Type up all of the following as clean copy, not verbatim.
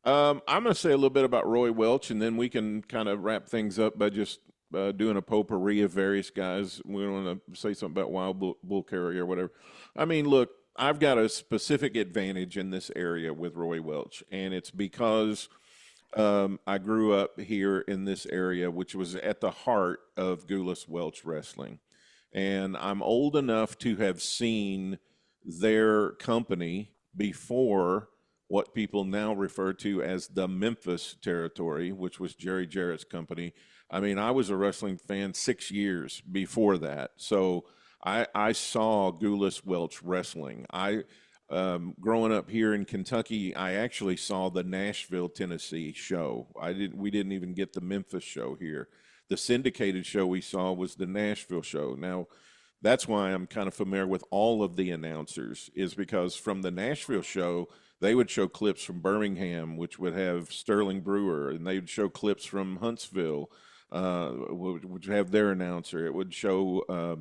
I'm going to say a little bit about Roy Welch, and then we can kind of wrap things up by just doing a potpourri of various guys. We don't want to say something about Wild Bull Carrier or whatever. I mean, look, I've got a specific advantage in this area with Roy Welch, and it's because I grew up here in this area, which was at the heart of Gulas Welch Wrestling. And I'm old enough to have seen their company before what people now refer to as the Memphis territory, which was Jerry Jarrett's company. I mean, I was a wrestling fan 6 years before that. So I saw Gulas Welch wrestling. Growing up here in Kentucky, I actually saw the Nashville, Tennessee show. We didn't even get the Memphis show here. The syndicated show we saw was the Nashville show. Now, that's why I'm kind of familiar with all of the announcers, is because from the Nashville show, they would show clips from Birmingham, which would have Sterling Brewer, and they would show clips from Huntsville, which would have their announcer. It would show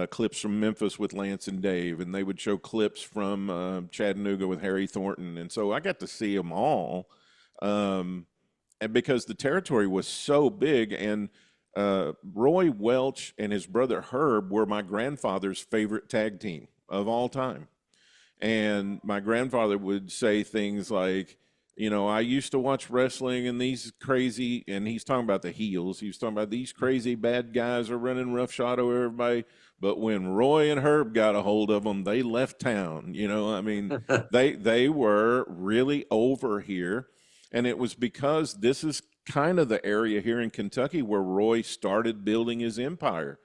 clips from Memphis with Lance and Dave, and they would show clips from Chattanooga with Harry Thornton. And so I got to see them all, and because the territory was so big. And Roy Welch and his brother Herb were my grandfather's favorite tag team of all time. And my grandfather would say things like, I used to watch wrestling and these crazy, and he's talking about the heels. He was talking about these crazy bad guys are running roughshod over everybody. But when Roy and Herb got a hold of them, they left town. I mean, they were really over here. And it was because this is kind of the area here in Kentucky where Roy started building his empire.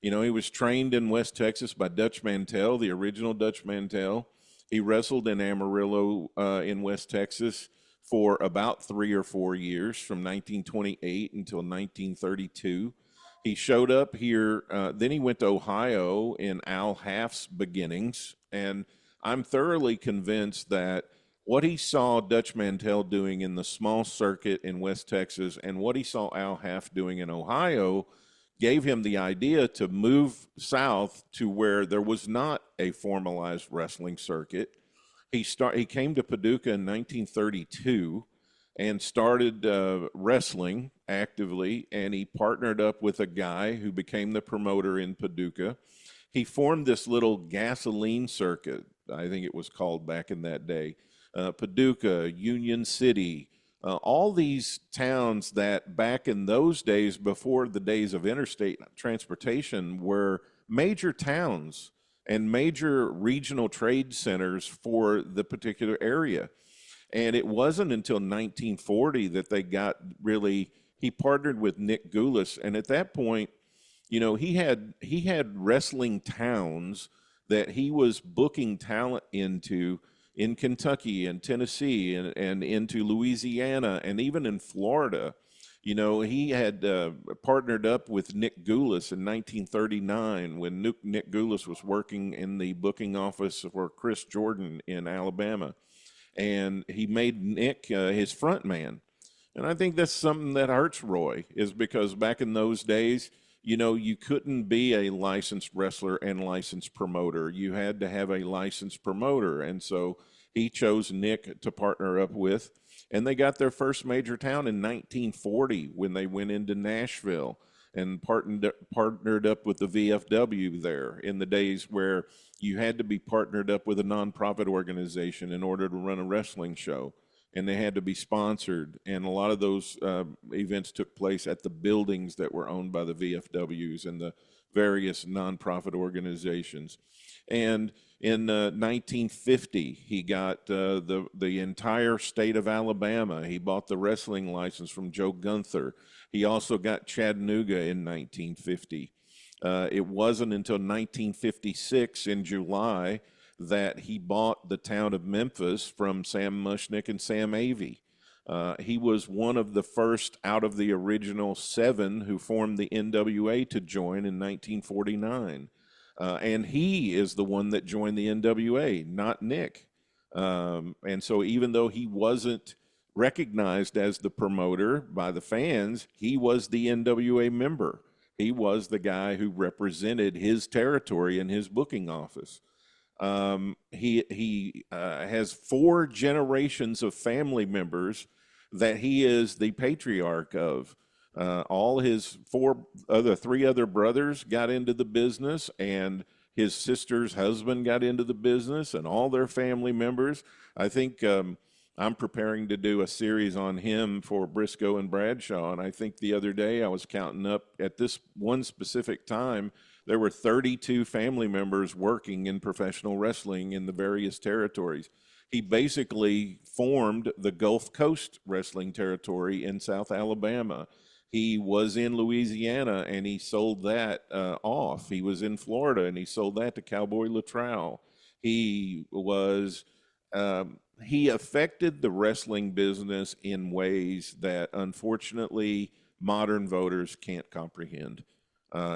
He was trained in West Texas by Dutch Mantell, the original Dutch Mantell. He wrestled in Amarillo in West Texas for about 3 or 4 years, from 1928 until 1932. He showed up here. Then he went to Ohio in Al Half's beginnings. And I'm thoroughly convinced that what he saw Dutch Mantell doing in the small circuit in West Texas and what he saw Al Half doing in Ohio gave him the idea to move south to where there was not a formalized wrestling circuit. He came to Paducah in 1932 and started wrestling actively, and he partnered up with a guy who became the promoter in Paducah. He formed this little gasoline circuit, I think it was called back in that day. Paducah, Union City, all these towns that back in those days, before the days of interstate transportation, were major towns and major regional trade centers for the particular area. And it wasn't until 1940 that he partnered with Nick Gulas. And at that point, he had wrestling towns that he was booking talent into in Kentucky and Tennessee and into Louisiana and even in Florida. He had partnered up with Nick Gulas in 1939 when Nick Gulas was working in the booking office for Chris Jordan in Alabama. And he made Nick his front man. And I think that's something that hurts Roy, is because back in those days, you couldn't be a licensed wrestler and licensed promoter. You had to have a licensed promoter. And so he chose Nick to partner up with. And they got their first major town in 1940 when they went into Nashville and partnered up with the VFW there, in the days where you had to be partnered up with a nonprofit organization in order to run a wrestling show. And they had to be sponsored. And a lot of those events took place at the buildings that were owned by the VFWs and the various nonprofit organizations. And in 1950, he got the entire state of Alabama. He bought the wrestling license from Joe Gunther. He also got Chattanooga in 1950. It wasn't until 1956 in July that he bought the town of Memphis from Sam Mushnick and Sam Avey. He was one of the first out of the original 7 who formed the NWA to join in 1949. And he is the one that joined the NWA, not Nick. And so even though he wasn't recognized as the promoter by the fans, he was the NWA member. He was the guy who represented his territory in his booking office. He has four generations of family members that he is the patriarch of. All his three other brothers got into the business, and his sister's husband got into the business, and all their family members. I think I'm preparing to do a series on him for Briscoe and Bradshaw, and I think the other day I was counting up at this one specific time there were 32 family members working in professional wrestling in the various territories. He basically formed the Gulf Coast wrestling territory in South Alabama. He was in Louisiana and he sold that off. He was in Florida and he sold that to Cowboy Latrell. He was he affected the wrestling business in ways that unfortunately modern voters can't comprehend.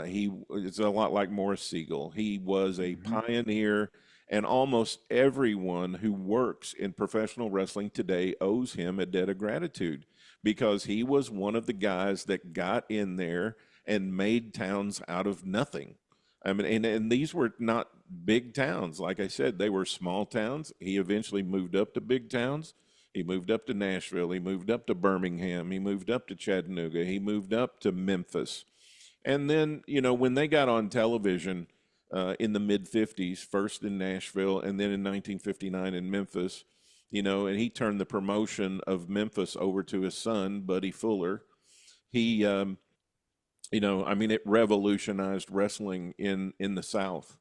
He is a lot like Morris Siegel. He was a pioneer, and almost everyone who works in professional wrestling today owes him a debt of gratitude because he was one of the guys that got in there and made towns out of nothing. I mean, and these were not big towns. Like I said, they were small towns. He eventually moved up to big towns. He moved up to Nashville. He moved up to Birmingham. He moved up to Chattanooga. He moved up to Memphis. And then, when they got on television in the mid 50s, first in Nashville and then in 1959 in Memphis, and he turned the promotion of Memphis over to his son, Buddy Fuller. He, I mean, it revolutionized wrestling in the South.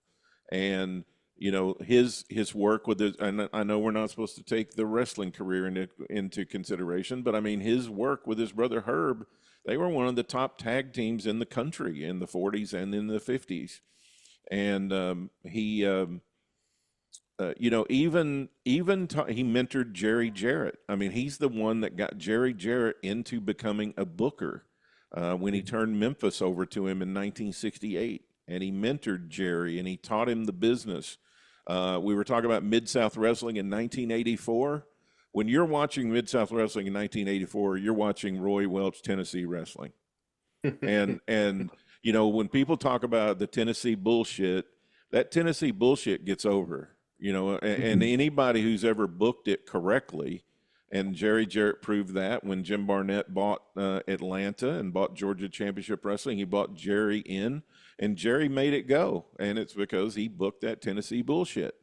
And, his work with his, and I know we're not supposed to take the wrestling career into consideration, but I mean, his work with his brother Herb, they were one of the top tag teams in the country in the 40s and in the 50s. And he mentored Jerry Jarrett. I mean, he's the one that got Jerry Jarrett into becoming a booker when he turned Memphis over to him in 1968. And he mentored Jerry and he taught him the business. We were talking about Mid-South Wrestling in 1984. When you're watching Mid-South Wrestling in 1984, you're watching Roy Welch Tennessee Wrestling. And when people talk about the Tennessee bullshit, that Tennessee bullshit gets over, and anybody who's ever booked it correctly, and Jerry Jarrett proved that when Jim Barnett bought Atlanta and bought Georgia Championship Wrestling, he bought Jerry in, and Jerry made it go, and it's because he booked that Tennessee bullshit.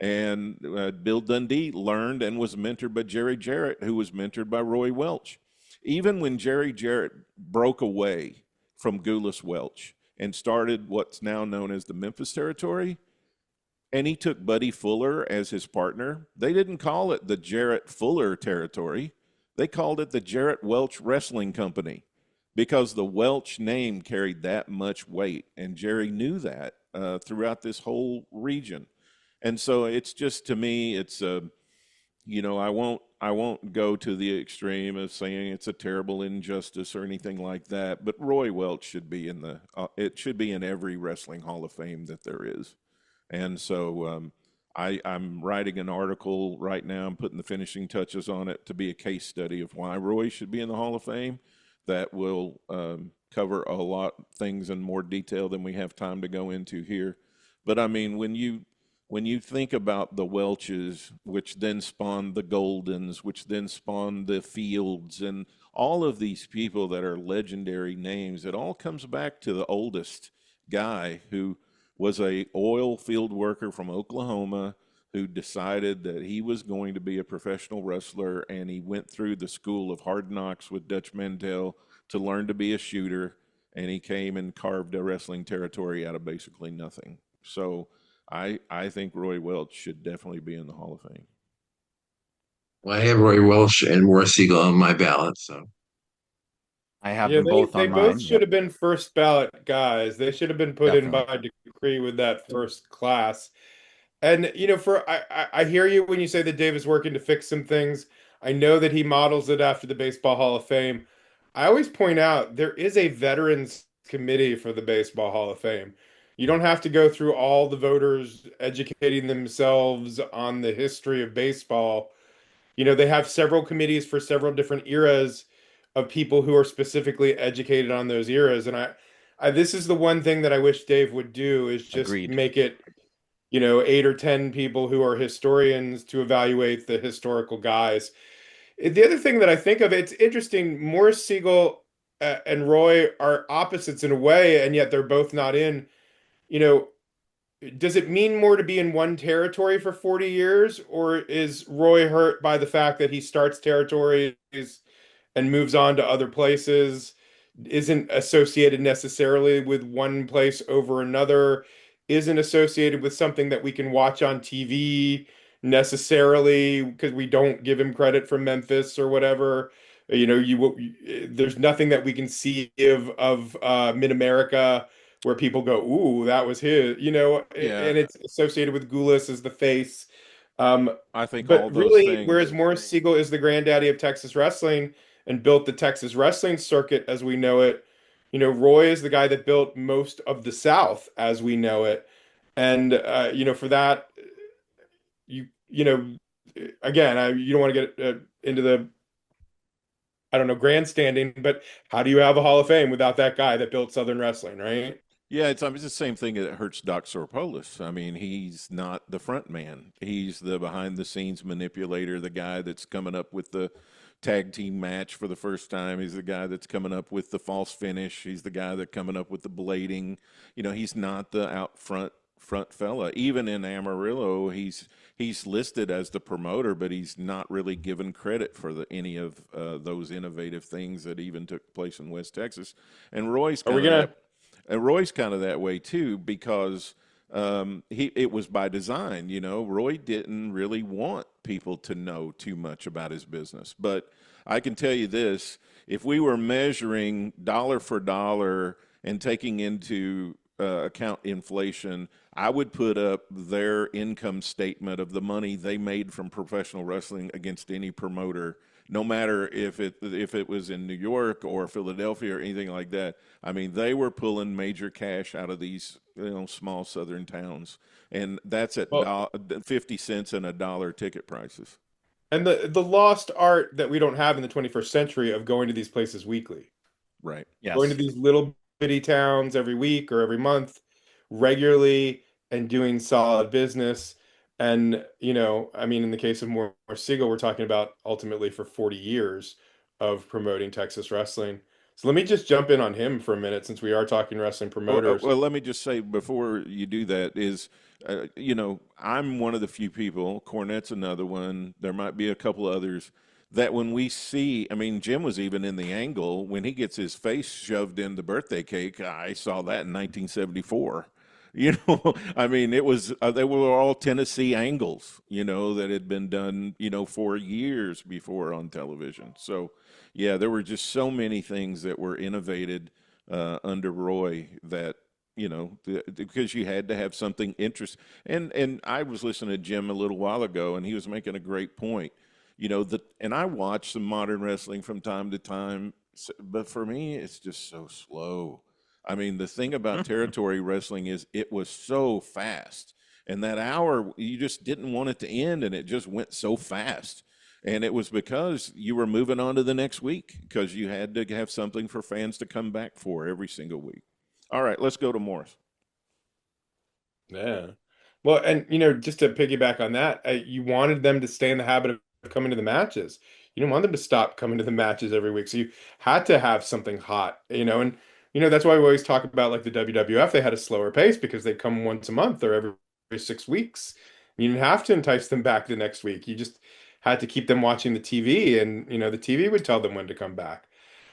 And Bill Dundee learned and was mentored by Jerry Jarrett, who was mentored by Roy Welch. Even when Jerry Jarrett broke away from Gulas Welch and started what's now known as the Memphis territory, and he took Buddy Fuller as his partner, they didn't call it the Jarrett Fuller territory. They called it the Jarrett Welch Wrestling Company because the Welch name carried that much weight. And Jerry knew that throughout this whole region. And so it's just, to me, it's I won't go to the extreme of saying it's a terrible injustice or anything like that. But Roy Welch should be it should be in every wrestling Hall of Fame that there is. And so I'm writing an article right now. I'm putting the finishing touches on it to be a case study of why Roy should be in the Hall of Fame. That will cover a lot of things in more detail than we have time to go into here. But I mean, when you think about the Welches, which then spawned the Goldens, which then spawned the Fields, and all of these people that are legendary names, it all comes back to the oldest guy who was a oil field worker from Oklahoma who decided that he was going to be a professional wrestler, and he went through the school of hard knocks with Dutch Mantell to learn to be a shooter, and he came and carved a wrestling territory out of basically nothing. So I think Roy Welch should definitely be in the Hall of Fame. Well, I have Roy Welch and Morris Siegel on my ballot, so I have Yeah, them they both they on both mine. should Yep, have been first ballot guys. They should have been put in definitely. by decree with that first class. And for I hear you when you say that Dave is working to fix some things. I know that he models it after the Baseball Hall of Fame. I always point out there is a veterans committee for the Baseball Hall of Fame. You don't have to go through all the voters educating themselves on the history of baseball. They have several committees for several different eras of people who are specifically educated on those eras. And this is the one thing that I wish Dave would do is just Agreed. make it 8 or 10 people who are historians to evaluate the historical guys. The other thing that I think of, it's interesting, Morris Siegel and Roy are opposites in a way, and yet they're both not in. You know, does it mean more to be in one territory for 40 years, or is Roy hurt by the fact that he starts territories and moves on to other places, isn't associated necessarily with one place over another, isn't associated with something that we can watch on TV necessarily because we don't give him credit from Memphis or whatever. There's nothing that we can see of Mid-America where people go, "Ooh, that was his," Yeah, and it's associated with Gulas as the face. Um, I think but all those really, whereas things. Morris Siegel is the granddaddy of Texas wrestling and built the Texas wrestling circuit as we know it, Roy is the guy that built most of the South as we know it. And for that, again, you don't want to get into the, I don't know, grandstanding, but how do you have a Hall of Fame without that guy that built Southern wrestling, right? Yeah, it's the same thing that hurts Doc Sorpolis. I mean, he's not the front man. He's the behind the scenes manipulator, the guy that's coming up with the tag team match for the first time. He's the guy that's coming up with the false finish. He's the guy that's coming up with the blading. He's not the out front fella. Even in Amarillo, he's listed as the promoter, but he's not really given credit for any of those innovative things that even took place in West Texas. And Roy's Are we kind of gonna that and Roy's kind of that way too because it was by design. Roy didn't really want people to know too much about his business. But I can tell you this: if we were measuring dollar for dollar and taking into account inflation, I would put up their income statement of the money they made from professional wrestling against any promoter, no matter if it was in New York or Philadelphia or anything like that. I mean, they were pulling major cash out of these small southern towns, and that's at well, 50 cents and $1 ticket prices. and the lost art that we don't have in the 21st century of going to these places weekly, Right. going to Yes. these little bitty towns every week or every month regularly and doing solid business. And, I mean, in the case of Moore Siegel, we're talking about ultimately for 40 years of promoting Texas wrestling. So let me just jump in on him for a minute since we are talking wrestling promoters. Well, let me just say before you do that is, I'm one of the few people. Cornette's another one. There might be a couple others that when we see, I mean, Jim was even in the angle when he gets his face shoved in the birthday cake. I saw that in 1974. I mean, it was they were all Tennessee angles, that had been done, for years before on television. So, yeah, there were just so many things that were innovated under Roy that because you had to have something interesting. And I was listening to Jim a little while ago, and he was making a great point. And I watch some modern wrestling from time to time, but for me, it's just so slow. I mean, the thing about territory wrestling is it was so fast, and that hour you just didn't want it to end, and it just went so fast. And it was because you were moving on to the next week because you had to have something for fans to come back for every single week. All right, let's go to Morris. Yeah. Well, and just to piggyback on that, you wanted them to stay in the habit of coming to the matches. You didn't want them to stop coming to the matches every week. So you had to have something hot, and that's why we always talk about like the WWF. They had a slower pace because they come once a month or every 6 weeks. You didn't have to entice them back the next week. You just had to keep them watching the TV, and the TV would tell them when to come back.